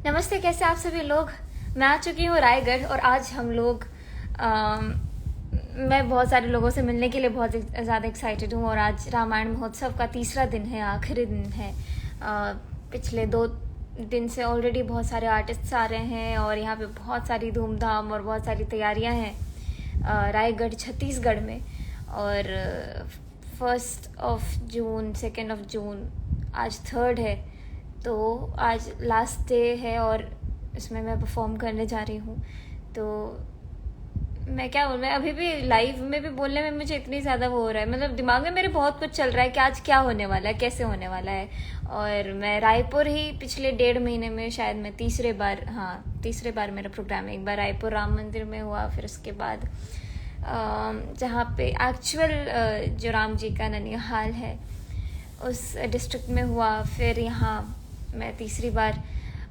नमस्ते, कैसे आप सभी लोग। मैं आ चुकी हूँ रायगढ़ और आज हम लोग मैं बहुत सारे लोगों से मिलने के लिए बहुत ज़्यादा एक्साइटेड हूँ। और आज रामायण महोत्सव का तीसरा दिन है, आखिरी दिन है। पिछले 2 दिन से ऑलरेडी बहुत सारे आर्टिस्ट्स आ रहे हैं और यहाँ पे बहुत सारी धूमधाम और बहुत सारी तैयारियाँ हैं रायगढ़ छत्तीसगढ़ में। और 1 जून 2 जून आज 3 है, तो आज लास्ट डे है और इसमें मैं परफॉर्म करने जा रही हूँ। तो मैं क्या बोलूँ, मैं अभी भी लाइव में भी बोलने में मुझे इतनी ज़्यादा वो हो रहा है, मतलब दिमाग में मेरे बहुत कुछ चल रहा है कि आज क्या होने वाला है, कैसे होने वाला है। और मैं रायपुर ही पिछले 1.5 महीने में शायद मैं तीसरे बार मेरा प्रोग्राम है। एक बार रायपुर राम मंदिर में हुआ, फिर उसके बाद जहाँ पे एक्चुअल जो राम जी का ननिहाल है उस डिस्ट्रिक्ट में हुआ। फिर यहाँ मैं तीसरी बार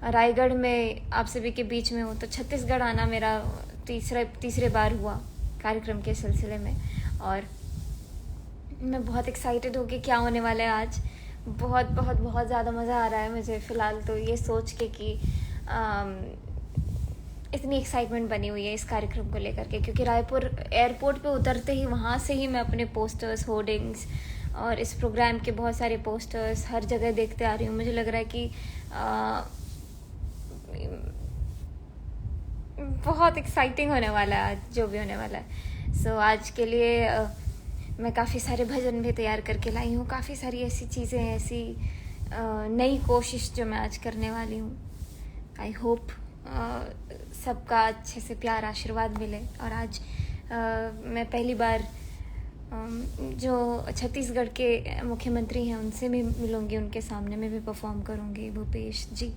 रायगढ़ में आप सभी के बीच में हूँ। तो छत्तीसगढ़ आना मेरा तीसरे बार हुआ कार्यक्रम के सिलसिले में। और मैं बहुत एक्साइटेड हूँ कि क्या होने वाला है आज। बहुत बहुत बहुत ज़्यादा मज़ा आ रहा है मुझे फ़िलहाल तो ये सोच के कि इतनी एक्साइटमेंट बनी हुई है इस कार्यक्रम को लेकर के, क्योंकि रायपुर एयरपोर्ट पे उतरते ही वहाँ से ही मैं अपने पोस्टर्स, होर्डिंग्स और इस प्रोग्राम के बहुत सारे पोस्टर्स हर जगह देखते आ रही हूँ। मुझे लग रहा है कि बहुत एक्साइटिंग होने वाला है आज जो भी होने वाला है। सो आज के लिए मैं काफ़ी सारे भजन भी तैयार करके लाई हूँ, काफ़ी सारी ऐसी चीज़ें, ऐसी नई कोशिश जो मैं आज करने वाली हूँ। आई होप सबका अच्छे से प्यार आशीर्वाद मिले। और आज मैं पहली बार जो छत्तीसगढ़ के मुख्यमंत्री हैं उनसे भी मिलूँगी, उनके सामने में भी परफॉर्म करूँगी, भूपेश जी।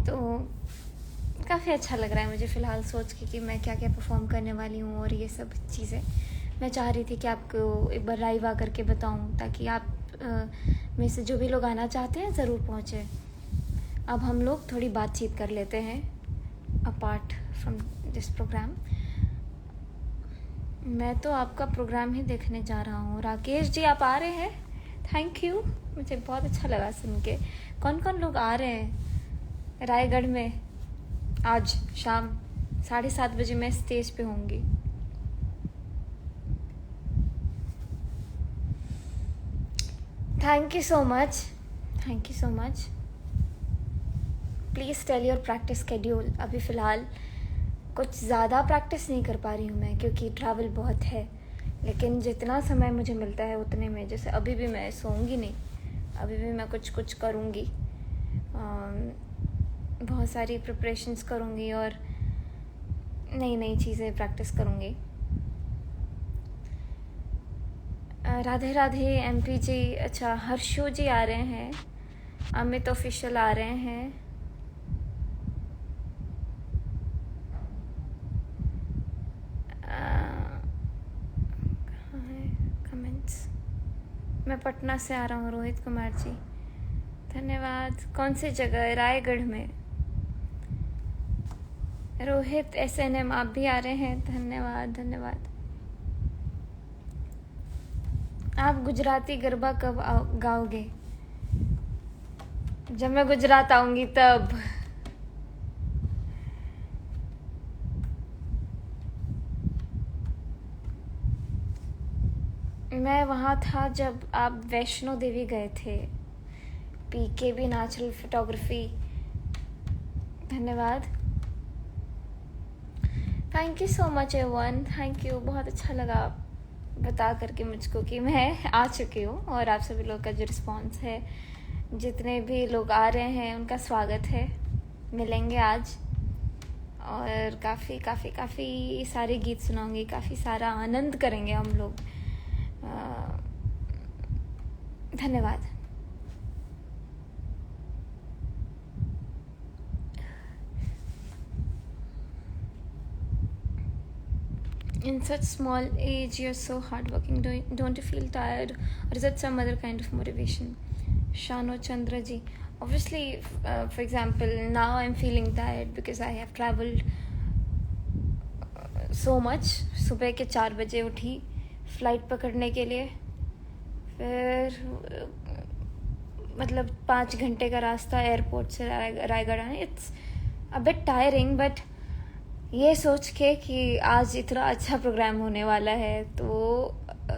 तो काफ़ी अच्छा लग रहा है मुझे फ़िलहाल सोच के कि मैं क्या क्या परफॉर्म करने वाली हूँ। और ये सब चीज़ें मैं चाह रही थी कि आपको एक बार लाइव आकर के बताऊँ, ताकि आप में से जो भी लोग आना चाहते हैं ज़रूर पहुँचे। अब हम लोग थोड़ी बातचीत कर लेते हैं अपार्ट फ्रॉम दिस प्रोग्राम। मैं तो आपका प्रोग्राम ही देखने जा रहा हूँ। राकेश जी आप आ रहे हैं? थैंक यू, मुझे बहुत अच्छा लगा सुन के। कौन कौन लोग आ रहे हैं रायगढ़ में? आज शाम 7:30 बजे मैं स्टेज पे होंगी। Thank you so much, thank you so much. Please tell your practice schedule. अभी फ़िलहाल कुछ ज़्यादा प्रैक्टिस नहीं कर पा रही हूँ मैं, क्योंकि ट्रैवल बहुत है। लेकिन जितना समय मुझे मिलता है उतने में, जैसे अभी भी मैं सोऊंगी नहीं, अभी भी मैं कुछ करूँगी, बहुत सारी प्रिपरेशंस करूँगी और नई नई चीज़ें प्रैक्टिस करूँगी। राधे राधे MP जी। अच्छा, हर्षू जी आ रहे हैं, अमित ऑफिशियल आ रहे हैं। मैं पटना से आ रहा हूँ, रोहित कुमार जी धन्यवाद। कौन सी जगह? रायगढ़ में। रोहित SNM आप भी आ रहे हैं, धन्यवाद धन्यवाद। आप गुजराती गरबा कब गाओगे? जब मैं गुजरात आऊंगी तब। मैं वहाँ था जब आप वैष्णो देवी गए थे। PKB नेचुरल फोटोग्राफी, धन्यवाद। Thank you so much everyone, thank you. बहुत अच्छा लगा बता करके मुझको कि मैं आ चुकी हूँ। और आप सभी लोग का जो रिस्पॉन्स है, जितने भी लोग आ रहे हैं उनका स्वागत है। मिलेंगे आज और काफ़ी सारे गीत सुनाऊंगी, काफ़ी सारा आनंद करेंगे हम लोग। धन्यवाद। In such small age, you're so hardworking. Don't you feel tired, or is it some other kind of motivation? Shano Chandra ji. Obviously, for example, now I'm feeling tired because I have traveled so much. सुबह के 4 बजे उठी flight पकड़ने के लिए, फिर मतलब 5 घंटे का रास्ता एयरपोर्ट से रायगढ़ आने, it's a bit tiring, but ये सोच के कि आज इतना अच्छा प्रोग्राम होने वाला है तो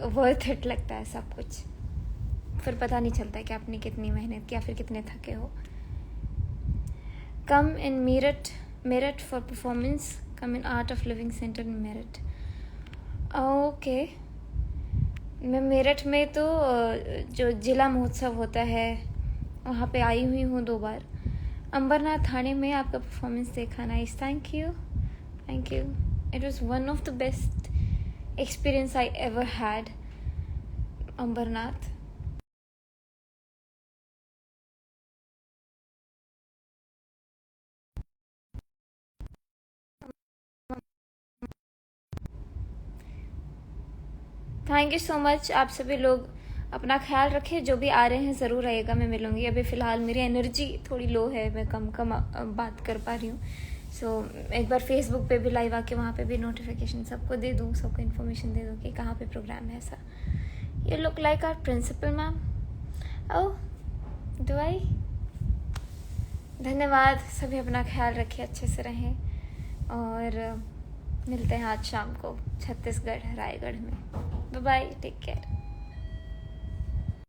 वर्थ इट लगता है सब कुछ। फिर पता नहीं चलता कि आपने कितनी मेहनत की या फिर कितने थके हो। Come in Meerut for performance, come in Art of Living centre in Meerut. Okay, मैं मेरठ में तो जो जिला महोत्सव होता है वहाँ पे आई हुई हूँ 2 बार। अंबरनाथ थाने में आपका परफॉर्मेंस देखा, nice, thank you. It was one of the best experience I ever had, Ambarnath. Thank you so much. आप सभी लोग अपना ख्याल रखें, जो भी आ रहे हैं ज़रूर आइएगा, मैं मिलूँगी। अभी फ़िलहाल मेरी एनर्जी थोड़ी लो है, मैं कम बात कर पा रही हूँ। सो एक बार फेसबुक पे भी लाइव आके वहाँ पे भी नोटिफिकेशन सबको दे दूँ, सबको इन्फॉर्मेशन दे दूँ कि कहाँ पे प्रोग्राम है ऐसा। You look like our principal ma'am. Oh, दुआई। धन्यवाद। सभी अपना ख्याल रखें, अच्छे से रहें, और मिलते हैं आज शाम को छत्तीसगढ़ रायगढ़ में। Bye bye, take care.